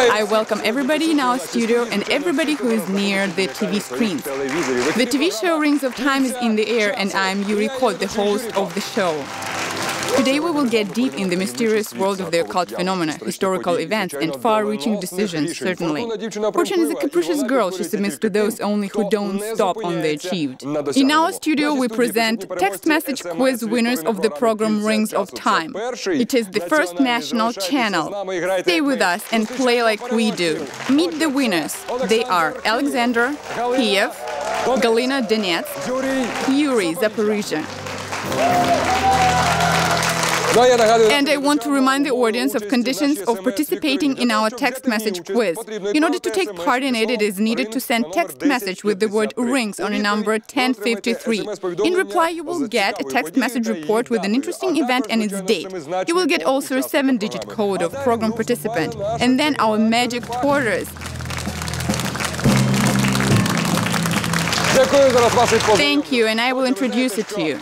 I welcome everybody in our studio and everybody who is near the TV screens. The TV show Rings of Time is in the air, and I'm Yuri Kot, the host of the show. Today we will get deep in the mysterious world of the occult phenomena, historical events, and far-reaching decisions, certainly. Fortune is a capricious girl. She submits to those only who don't stop on the achieved. In our studio we present text message quiz winners of the program Rings of Time. It is the first national channel. Stay with us and play like we do. Meet the winners. They are Alexander, Kiev, Galina, Donetsk, Yuri, Zaporizhia. And I want to remind the audience of conditions of participating in our text message quiz. In order to take part in it, it is needed to send text message with the word rings on a number 1053. In reply, you will get a text message report with an interesting event and its date. You will get also a 7-digit code of program participant, and then our magic tortoise. Thank you, and I will introduce it to you.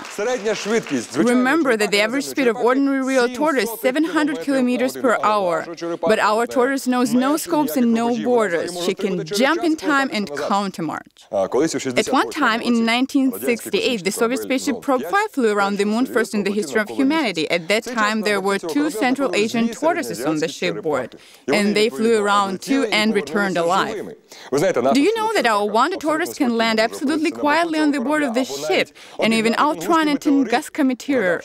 Remember that the average speed of ordinary real tortoise is 700 kilometers per hour. But our tortoise knows no scopes and no borders. She can jump in time and countermarch. At one time, in 1968, the Soviet spaceship Probe 5 flew around the moon, first in the history of humanity. At that time, there were 2 Central Asian tortoises on the shipboard, and they flew around too and returned alive. Do you know that our wonder tortoise can land absolutely quietly on the board of the ship and even outrun a Tunguska meteor,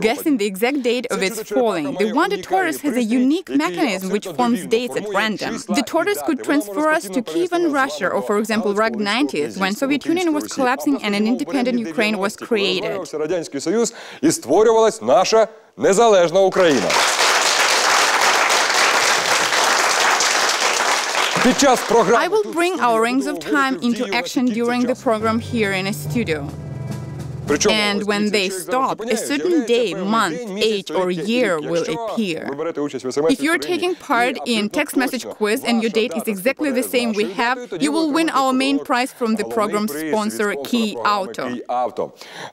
guessing the exact date of its falling? The wonder tortoise has a unique mechanism which forms dates at random. The tortoise could transfer us to Kiev and Russia, or for example Rug 90s, when Soviet Union was collapsing and an independent Ukraine was created. I will bring our Rings of Time into action during the program here in a studio. And when they stop, a certain day, month, age or year will appear. If you're taking part in text message quiz and your date is exactly the same we have, you will win our main prize from the program sponsor Key Auto.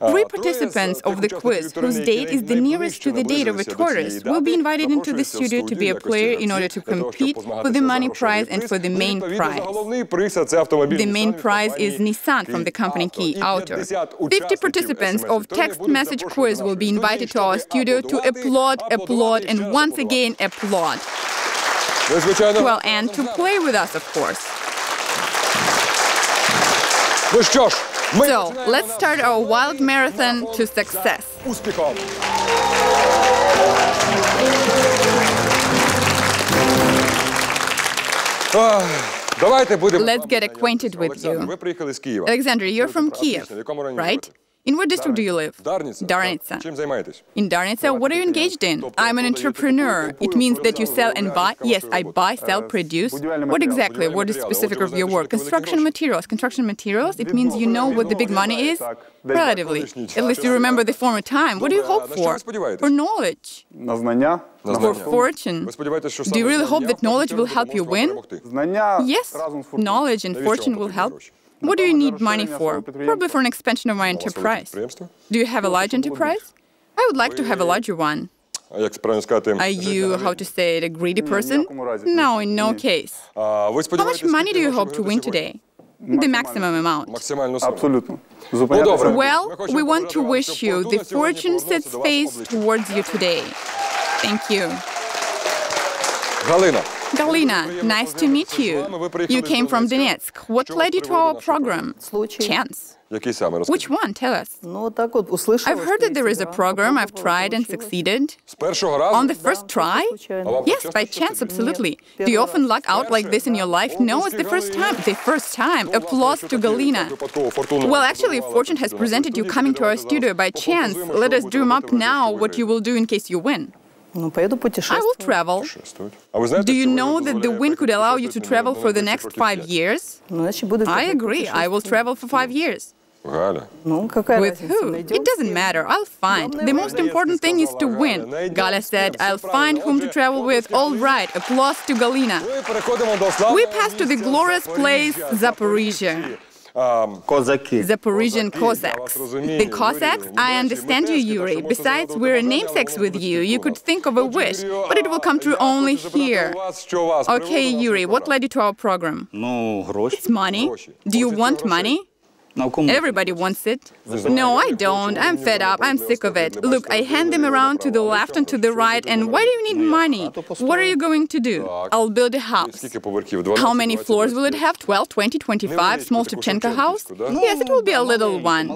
3 participants of the quiz whose date is the nearest to the date of a tortoise will be invited into the studio to be a player in order to compete for the money prize and for the main prize. The main prize is Nissan from the company Key Auto. 50 participants of text message quiz will be invited to our studio to applaud, and once again applaud. Well, and to play with us, of course. So, let's start our wild marathon to success. Let's get acquainted with you. Alexander, you're from Kiev, right? In what district do you live? Darnitsa. In Darnitsa, what are you engaged in? I'm an entrepreneur. It means that you sell and buy? Yes, I buy, sell, produce. What exactly? What is specific of your work? Construction materials. Construction materials? It means you know what the big money is? Relatively. At least you remember the former time. What do you hope for? For knowledge? For fortune? Do you really hope that knowledge will help you win? Yes, knowledge and fortune will help. What do you need money for? Probably for an expansion of my enterprise. Do you have a large enterprise? I would like to have a larger one. Are you, how to say it, a greedy person? No, in no case. How much money do you hope to win today? The maximum amount. Well, we want to wish you the fortune sets face towards you today. Thank you. Galina, nice to meet you. You came from Donetsk. What led you to our program? Chance. Which one? Tell us. I've heard that there is a program. I've tried and succeeded. On the first try? Yes, by chance, absolutely. Do you often luck out like this in your life? No, it's the first time. The first time. Applause to Galina. Well, actually, fortune has presented you coming to our studio by chance. Let us dream up now what you will do in case you win. I will travel. Do you know that the wind could allow you to travel for the next 5 years? I agree. I will travel for 5 years. With who? It doesn't matter. I'll find. The most important thing is to win. Galia said, I'll find whom to travel with. All right. Applause to Galina. We pass to the glorious place Zaporizhia. Zaporizhian Cossacks. The Cossacks? I understand you, Yuri. Besides, we're namesakes with you. You could think of a wish, but it will come true only here. Okay, Yuri, what led you to our program? It's money. Do you want money? Everybody wants it. No, I don't. I'm fed up. I'm sick of it. Look, I hand them around to the left and to the right, and why do you need money? What are you going to do? I'll build a house. How many floors will it have? 12, 20, 25? Small Shevchenko house? Yes, it will be a little one.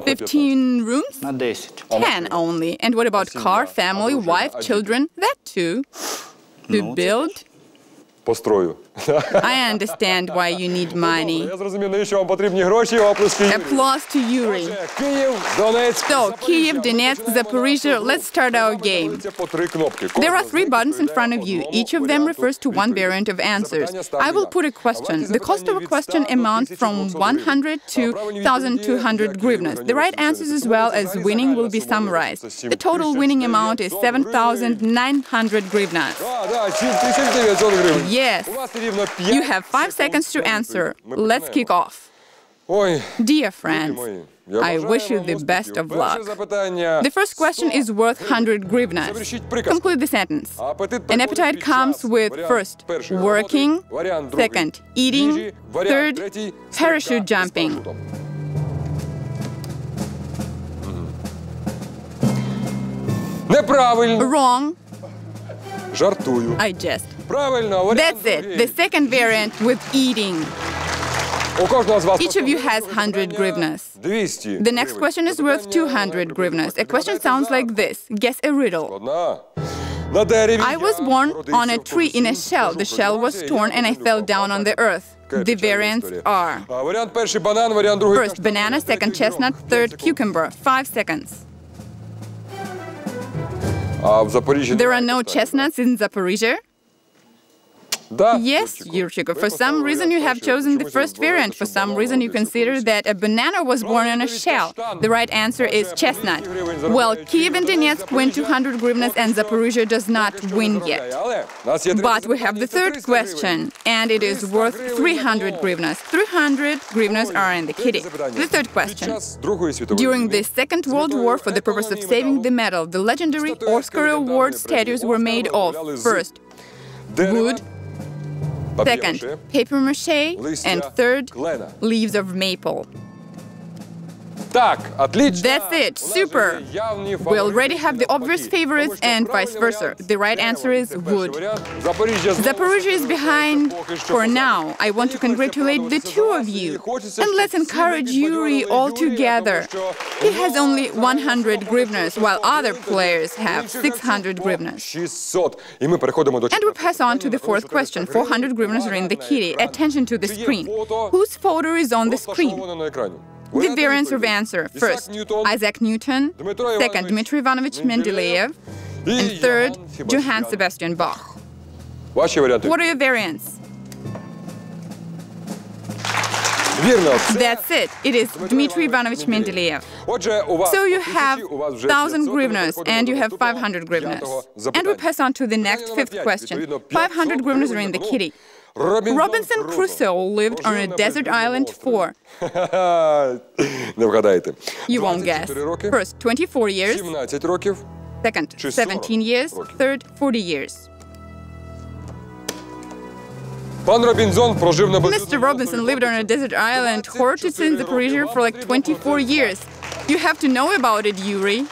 15 rooms? 10 only. And what about car, family, wife, children? That too. To build? I understand why you need money. Applause to Yuri. So, Kyiv, Donetsk, Zaporizhia, let's start our game. There are 3 buttons in front of you. Each of them refers to one variant of answers. I will put a question. The cost of a question amounts from 100 to 1,200 hryvnias. The right answers as well as winning will be summarized. The total winning amount is 7,900 hryvnias. Yes. You have 5 seconds to answer. Let's kick off. Dear friends, I wish you the best of luck. The first question is worth 100 hryvnias. Complete the sentence. An appetite comes with first, working, second, eating, third, parachute jumping. Wrong. I jest. That's it. The second variant with eating. Each of you has 100 hryvnias. The next question is worth 200 hryvnias. A question sounds like this. Guess a riddle. I was born on a tree in a shell. The shell was torn and I fell down on the earth. The variants are: first, banana, second, chestnut, third, cucumber. 5 seconds. There are no chestnuts in Zaporizhia? Yes, Yurchiko. For some reason you have chosen the first variant. For some reason you consider that a banana was born in a shell. The right answer is chestnut. Well, Kyiv and Donetsk win 200 hryvnias and Zaporizhia does not win yet. But we have the third question, and it is worth 300 hryvnias. 300 hryvnias are in the kitty. The third question. During the Second World War, for the purpose of saving the medal, the legendary Oscar Award statues were made of: first, wood, second, papier-mâché, and third, leaves of maple. That's it. Super. We already have the obvious favorites and vice versa. The right answer is wood. Zaporizhia is behind for now. I want to congratulate the two of you. And let's encourage Yuri all together. He has only 100 hryvnias, while other players have 600 hryvnias. And we pass on to the fourth question. 400 hryvnias are in the kitty. Attention to the screen. Whose photo is on the screen? The variants of answer: first, Isaac Newton, second, Dmitry Ivanovich Mendeleev, and third, Johann Sebastian Bach. What are your variants? That's it. It is Dmitry Ivanovich Mendeleev. So you have 1,000 hryvnias and you have 500 hryvnias. And we pass on to the next fifth question. 500 hryvnias are in the kitty. Robinson Crusoe lived on a desert island for... You won't guess. First, 24 years. Second, 17 years. Third, 40 years. Mr. Robinson lived on a desert island, Hortitz in Zaporizhia, for like 24 years. You have to know about it, Yuri.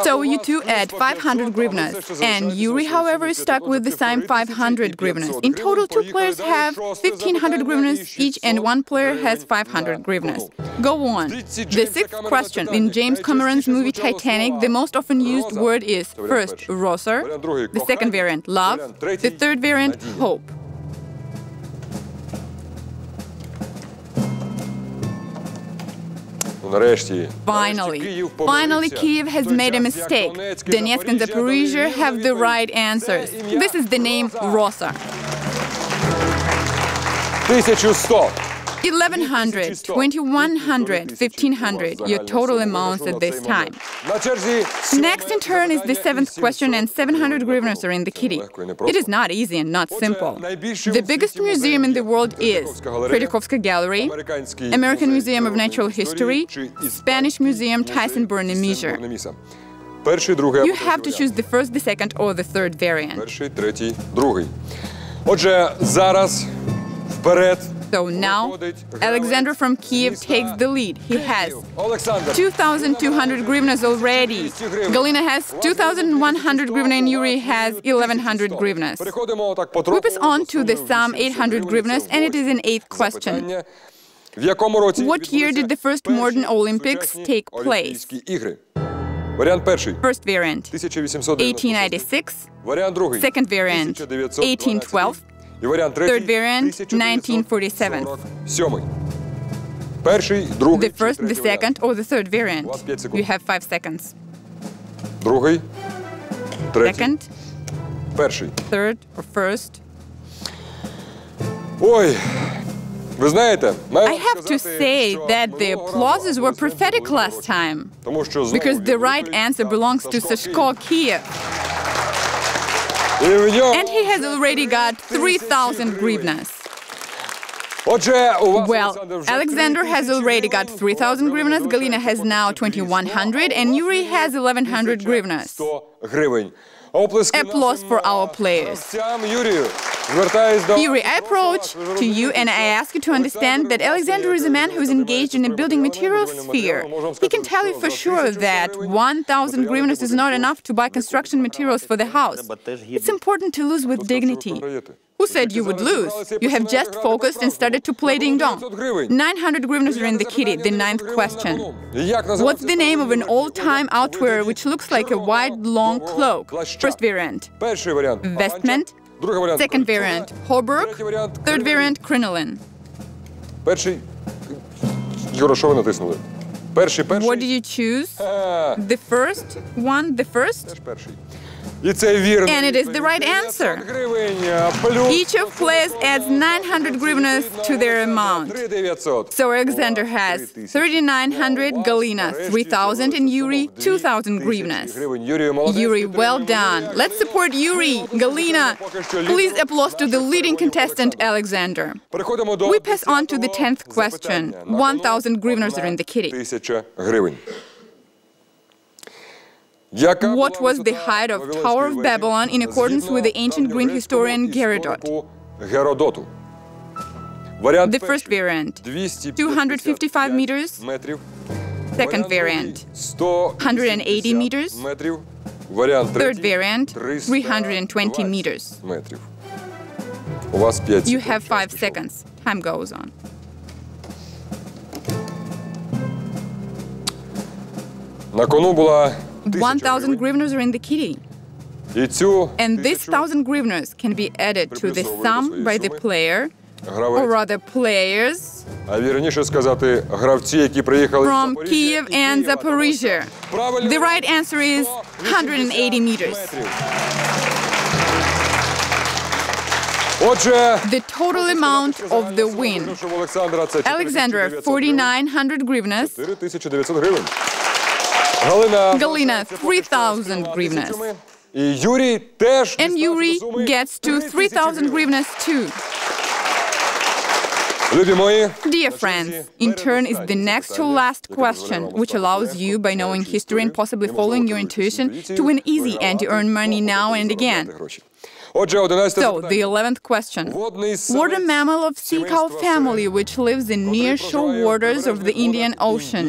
So you two add 500 hryvnias. And Yuri, however, is stuck with the same 500 hryvnias. In total, two players have 1,500 hryvnias each, and one player has 500 hryvnias. Go on. The sixth question. In James Cameron's movie Titanic, the most often used word is first, rosar, the second variant, love, the third variant, hope. Finally, Kyiv has made a mistake. Donetsk and Zaporizhia have the right answers. This is the name Rosar. 1,100, 2,100, 1,500, your total amounts at this time. Next in turn is the seventh question, and 700 hryvnias are in the kitty. It is not easy and not simple. The biggest museum in the world is Tretyakovsky Gallery, American Museum of Natural History, Spanish Museum Thyssen-Bornemisza. You have to choose the first, the second, or the third variant. Перший, третій, другий. Отже, зараз вперед. So now, Alexander from Kiev takes the lead. He has 2,200 hryvnias already. Galina has 2,100 hryvnias and Yuri has 1,100 hryvnias. We pass on to the sum 800 hryvnias, and it is an eighth question. What year did the first modern Olympics take place? Варіант перший. First variant, 1896. Second variant, 1812. І варіант третій, Third variant, 1947. 47. Перший, другий, The first, the second, or the third variant. You have 5 seconds. Другий, третій, Second, перший. third, or first. Ой, ви знаєте, I have to say that the applauses were prophetic last time, тому що because the right answer belongs to Sashko Kiev. І в нього... And he has already got 3,000 hryvnias. Отже, у вас, Well, Alexander has already got 3,000 hryvnias, Galina has now 2,100, and Yuri has 1,100 hryvnias. 100 гривень. Applause for our players. Юрію, звертаюсь до... Yuri, I approach to you and I ask you to understand that Alexander is a man who is engaged in a building material sphere. He can tell you for sure that 1,000 hryvnias is not enough to buy construction materials for the house. It's important to lose with dignity. Who said you would lose? You have just focused and started to play ding-dong. 900 hryvnias are in the kitty, the ninth question. What's the name of an old-time outwear which looks like a wide, long cloak? First variant, Перший варіант. vestment. Другий варіант. Second variant, hauberk. Third variant, crinoline. Перший... Юра, що ви натиснули? Перший. What did you choose? The first one, the first? Теж перший. І це вірно. And it is the right answer. Each of players adds 900 hryvnias to their amount. 3,900. So Alexander has 3,900, Galina 3,000, and Yuri 2,000 hryvnias. Yuri, well done. Let's support Yuri. Galina, please applause to the leading contestant, Alexander. We pass on to the 10th question. 1,000 hryvnias are in the kitty. 1000 гривень. What was the height of Tower of Babylon in accordance with the ancient Greek historian Herodot? The first variant, 255 meters. Second variant, 180 meters. Third variant, 320 meters. You have 5 seconds. Time goes on. На кону була 1,000 hryvnias are in the kitty. And this 1,000 hryvnias can be added to the sum by the player, or rather players, а вірніше сказати, гравці, які приїхали from Kiev and Zaporizhzhia. The right answer is 180 meters. Отже, The total amount of the win. Alexander, 4,900 hryvnias. 4,900 гривень. Galina, 3,000 hryvnias. І Юрій теж And Yuri gets to 3,000 hryvnias too. Любі мої, Dear friends, in turn is the next to last question, which allows you, by knowing history and possibly following your intuition, to win easy and to earn money now and again. Отже, 11 So, the 11th question. What a mammal of sea cow family which lives in near-shore waters of the Indian Ocean?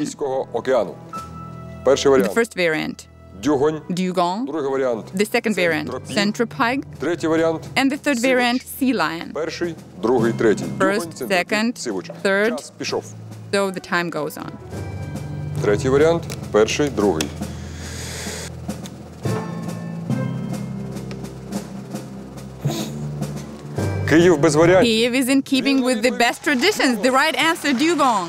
океану. Перший The варіант first variant, дюгонь, dugong. другий варіант The second variant, centropyg. третій варіант And the third variant, sea lion. перший, другий, третій. First, second, third. Час пішов. So the time goes on. Третій варіант, перший, другий. Київ без варіантів. Kiev is in keeping with the best traditions. The right answer, dugong.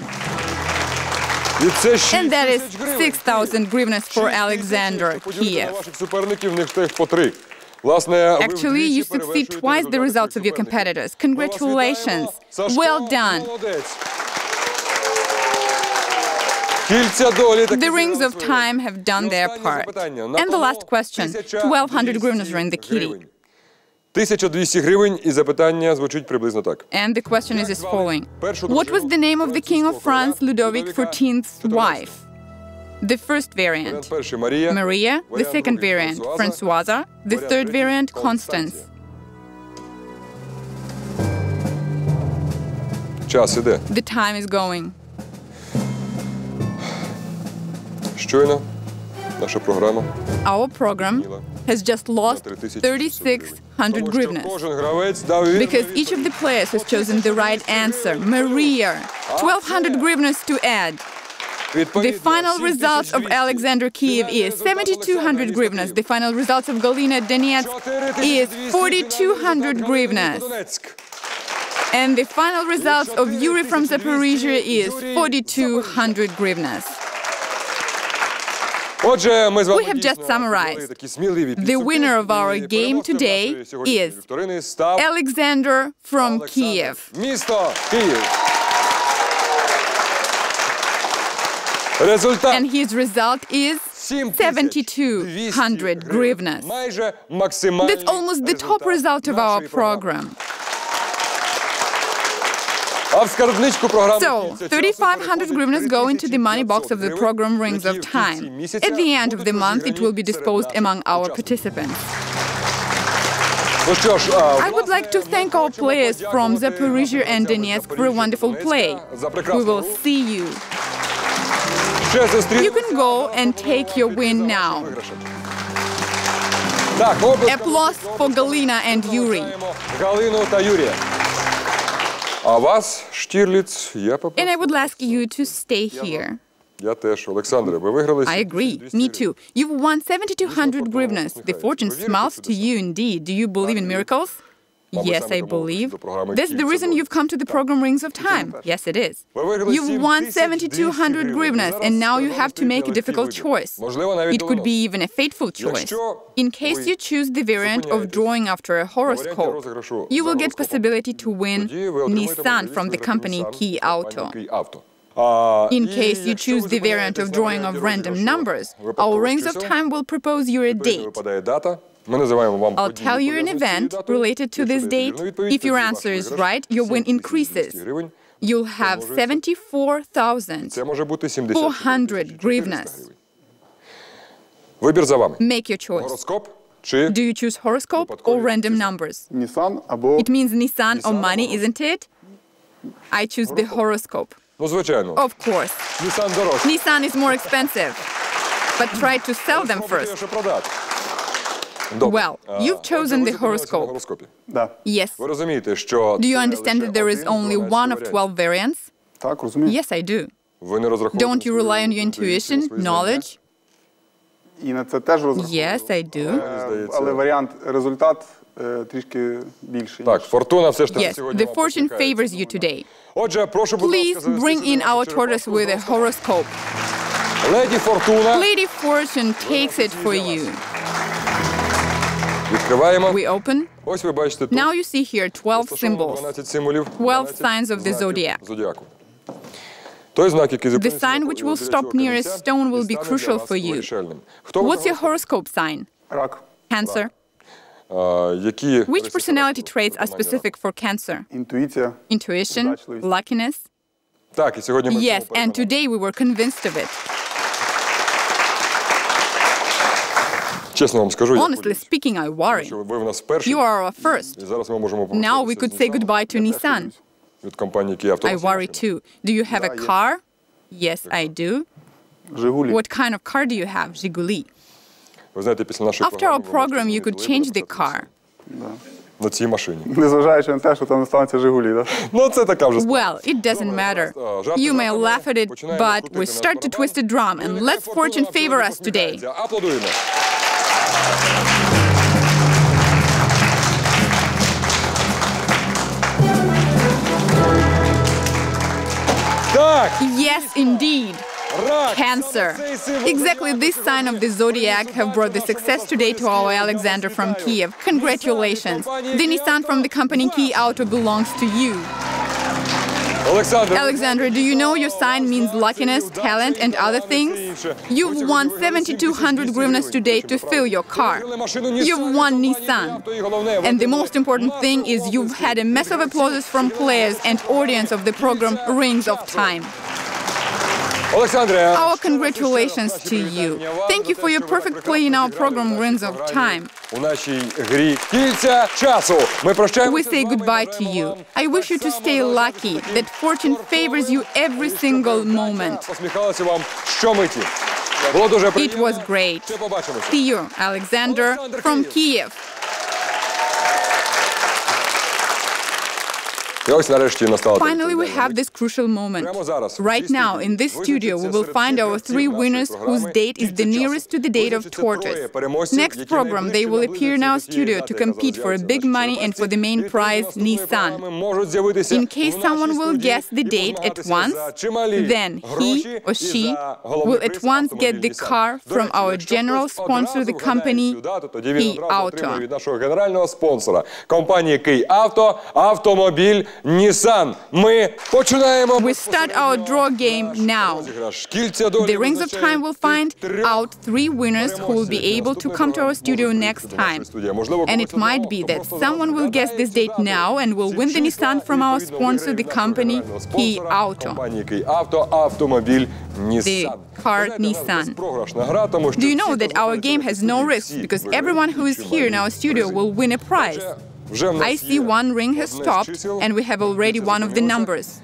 І це 6 And that is тисяч гривень. 6,000 hryvnias for Alexander, Поділити на Kiev. ваших суперників, в них теж по 3. Власне, ви Actually, you вдвічі succeed перевершуєте twice the результати results of своїх your суперників. competitors. Ми вас вітаємо. Congratulations. Сашко, Well done. молодець. Кільця долі таки The rings зіграли of свою time роль. have done І their останнє part. запитання. And the last question. 1,200 hryvnias are in the kitty. 1200 гривень, і запитання звучить приблизно так. And the question is as following. What was the name of the king of France, Ludovic XIV's wife? The first variant, Варіант перший – Марія. Maria. The second variant, Françoise. The third variant, Constance. Час іде. The time is going. Щойно наша програма. Our program has just lost 3,600 hryvnias. Кожен гравець дав вірну Because each of the players has chosen the right answer. Maria, 1,200 hryvnias to add. The final result of Alexander Kiev is 7,200 hryvnias. The final result of Galina Donetsk is 4,200 hryvnias. And the final result of Yuri from Zaporizhia is 4,200 hryvnias. Отже, ми з вами We have just summarized. такі сміливі The підсумки. winner of our І game переможцем today нашої сьогоднішньої is вікторини став Alexander from Олександр. Kiev. Місто Київ. Результат And his result is 7,200 hryvnias. Майже максимальний That's almost the top result of our нашої програми. program. А в скарбничку програми So, «Кільця» 3,500 hryvnias go into the money box of the program Rings of Time. At the end of the month, it will be disposed among our participants. Ну що ж, I would like to thank our players from Zaporizhia and Donetsk for a wonderful play. We will see you. ще зустрінемося. You can go and take your win now. Так, Applause for Galina and Yuri. Галину та Юрія. А вас, Штірліц, я And попрошу. I would ask you to stay here. Я теж. Олександре, ви виграли I agree. 200 Me too. You've won 7,200 hryvnias. The fortune smiles to you indeed. Do you believe in miracles? Yes, I believe. That's the reason you've come to the program Rings of Time. Yes, it is. You've won 7,200 hryvnias, and now you have to make a difficult choice. It could be even a fateful choice. In case you choose the variant of drawing after a horoscope, you will get possibility to win Nissan from the company Kia Auto. In case you choose the variant of drawing of random numbers, our Rings of Time will propose you a date. Випадає дата. Ми називаємо вам I'll подію, tell you an пов'язану з цією event датою. related to Якщо this даєте date. вірну відповідь, If your тоді answer ваш is виграш right, your win 7,200 increases. гривень. You'll have Це 74,400 може бути 70 hryvnias. Вибір за вами. Make your choice. Гороскоп чи Do you choose horoscope or random numbers? Nissan або It means Nissan or money, isn't it? I choose the horoscope. Ну, звичайно. Of course. Нісан дорожчий. Nissan is more expensive. But try to sell them Спробуйте first. його ще продати. Добре. Well, you've chosen Отже, ви the зупинилися на horoscope. гороскопі. да. Yes. Ви розумієте, що Do you це understand лише that there is один only 12 one of варіант. 12 variants? Так, розумію. Yes, I do. Ви не розраховуєте Don't you свою rely on your інтуїцію, intuition, свої знання? knowledge? І на це теж розраховую. Yes, I do. Здається. Але варіант, результат трішки більший. Так, фортуна все ж таки Yes, сьогодні the вам fortune посміхається. favors you today. Отже, прошу, будь Please ласка, bring in завести our сюди tortoise with a horoscope. Леді Фортуна. Lady Fortune takes it for you. Відкриваємо. We open. Ось ви бачите тут. Now you see here 12 розташовано symbols. 12 символів. 12 signs of the знаків zodiac. зодіаку. Той знак, який The зупиниться sign на which will біля stop цього near a камінця, stone will be і стане для crucial вас for you. вирішальним. Хто ви What's your horoscope sign? Рак. Cancer. Які Which риси personality характеру traits are виконання specific for Cancer? Інтуїція. Intuition, Удачливість. luckiness? раку? Так, і сьогодні ми в Yes, цьому and переконані. today we were convinced of it. Чесно вам скажу, я Honestly хвилююсь, speaking, I worry. що ви в нас перші. You are our first. І зараз ми можемо Now we could say goodbye to Nissan. від компанії Kia I worry too. Do you have a car? Yes, I do. Жигулі. What kind of car do you have? Жигули. Ви знаєте, після нашої After our програми program, you could change the car. на цій машині. Незважаючи на те, що там станеться Жигулі, так? Ну, це така вже справа. Well, it doesn't matter. You may laugh at it, but we start to twist a drum, and let's fortune favor us today. Аплодуємо. Так, Yes, indeed. рак. Cancer. Exactly this sign of the zodiac have brought the success today to our Alexander from Kiev. Congratulations. The Nissan from the company Kia Auto belongs to you. Alexandra, do you know your sign means luckiness, talent, and other things? You've won 7,200 hryvnias today to fill your car. You've won Nissan. And the most important thing is you've had a massive applause from players and audience of the program Rings of Time. Our congratulations to you. Thank you for your perfect play in our program Rings of Time. We say goodbye to you. I wish you to stay lucky, that fortune favors you every single moment. It was great. See you, Alexander, from Kiev. Finally, we have this crucial moment. Right now, in this studio, we will find our 3 winners whose date is the nearest to the date of tortoise. Next program, they will appear in our studio to compete for a big money and for the main prize, Nissan. In case someone will guess the date at once, then he or she will at once get the car from our general sponsor, the company Kільця. Nissan. We start our draw game now. The Rings of Time will find out 3 winners who will be able to come to our studio next time. And it might be that someone will guess this date now and will win the Nissan from our sponsor, the company Kільця. The car Nissan. Do you know that our game has no risks because everyone who is here in our studio will win a prize? I see 1 ring has stopped, and we have already one of the numbers.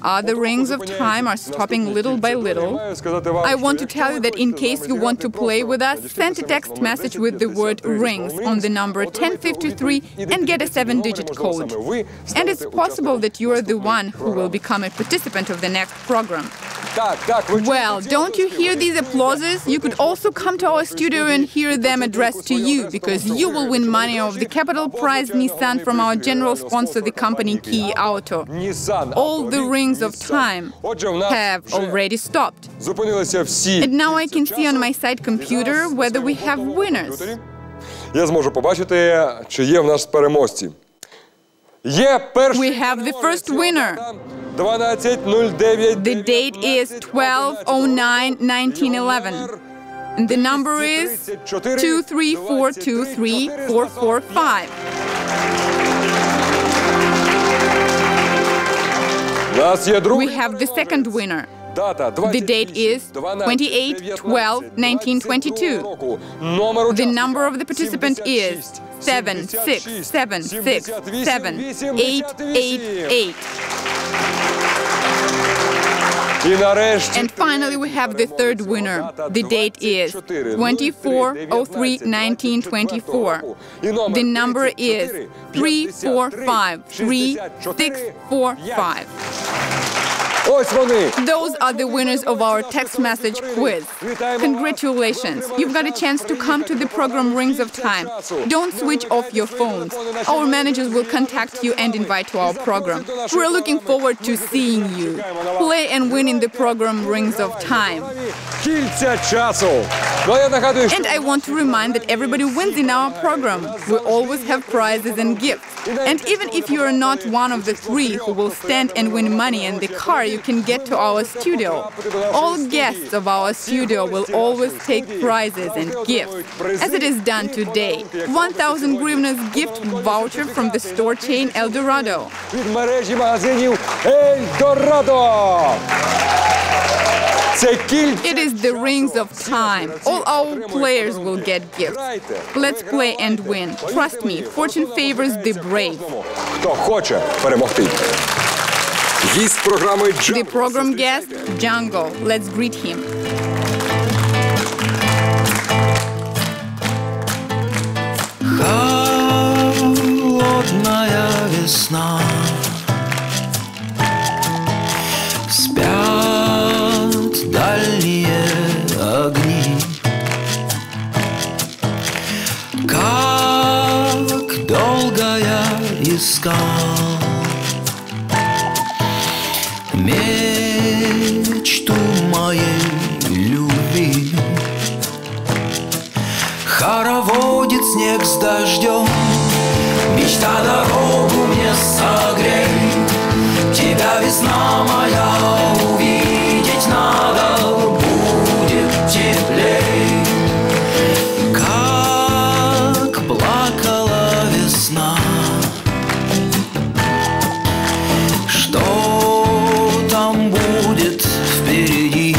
Other rings of time are stopping little by little. I want to tell you that in case you want to play with us, send a text message with the word RINGS on the number 1053 and get a 7-digit code. And it's possible that you are the one who will become a participant of the next program. Well, don't you hear these applauses? You could also come to our studio and hear them addressed to you, because you will win money of the capital prize Nissan from our general sponsor, the company Kільця. All the rings of time have already stopped. And now I can see on my side computer whether we have winners. Я зможу побачити, чи є в нас переможці. We have the first winner. The date is 12/09/1911. And the number is 234234445. We have the second winner. The date is 28/12/1922. The number of the participant is 767678888. And finally, we have the third winner. The date is 24/03/1924. The number is 345345. Those are the winners of our text message quiz. Congratulations! You've got a chance to come to the program Rings of Time. Don't switch off your phones. Our managers will contact you and invite to our program. We're looking forward to seeing you. Play and win in the program Rings of Time. Кільця часу. And I want to remind that everybody wins in our program. We always have prizes and gifts. And even if you are not one of the 3 who will stand and win money in the car you can get to our studio, all guests of our studio will always take prizes and gifts, as it is done today. 1,000 hryvnias gift voucher from the store chain El Dorado. Від магазинів El Dorado. It is the Rings of Time. All our players will get gifts. Let's play and win. Trust me, fortune favors the brave. Хто хоче перемогти. Гість програми The program guest, Jungle. Let's greet him. Холодная весна. Спят дальние огни. Как долго я искал мечту моей любви. Хороводит снег с дождем, мечта дорогу мне согрей. Тебя Тебя, весна моя, увидеть надо, будет теплей. Как плакала весна, что там будет впереди?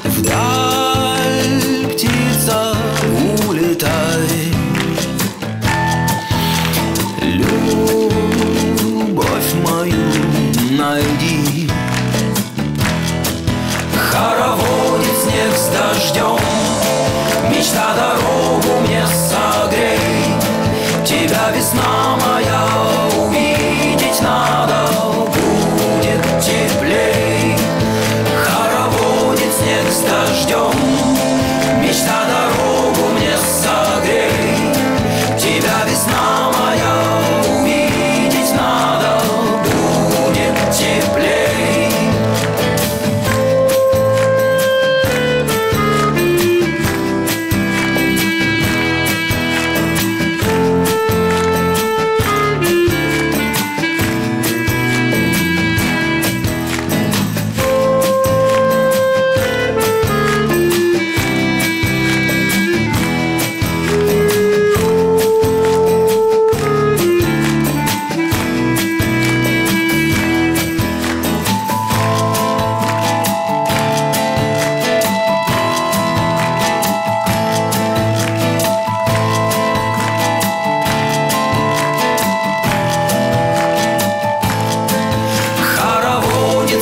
Вдаль, птица, улетай. Любовь мою найди. Хороводит снег с дождем, мечта дорогу мне согрей. Тебя, весна моя, увидеть надо, будет теплей. Хороводит снег с дождем, мечта дорогу мне согрей. Тебя, весна моя, увидеть надо, будет теплей.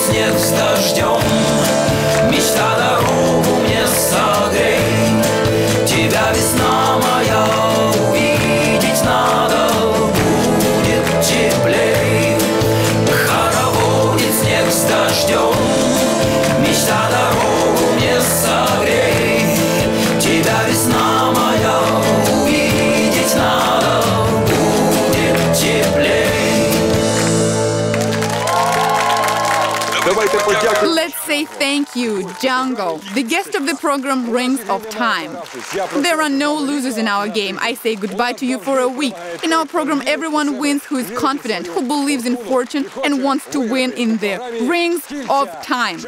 Снег с дождем, мечта дорогу мне согрей. Тебя, весна моя, увидеть надо, будет теплей. Хороводит снег с дождем, мечта дорогу мне согрей. Тебя, весна моя, увидеть надо, будет теплей. Let's say thank you, Django, the guest of the program Rings of Time. There are no losers in our game. I say goodbye to you for a week. In our program, everyone wins who is confident, who believes in fortune and wants to win in the Rings of Time.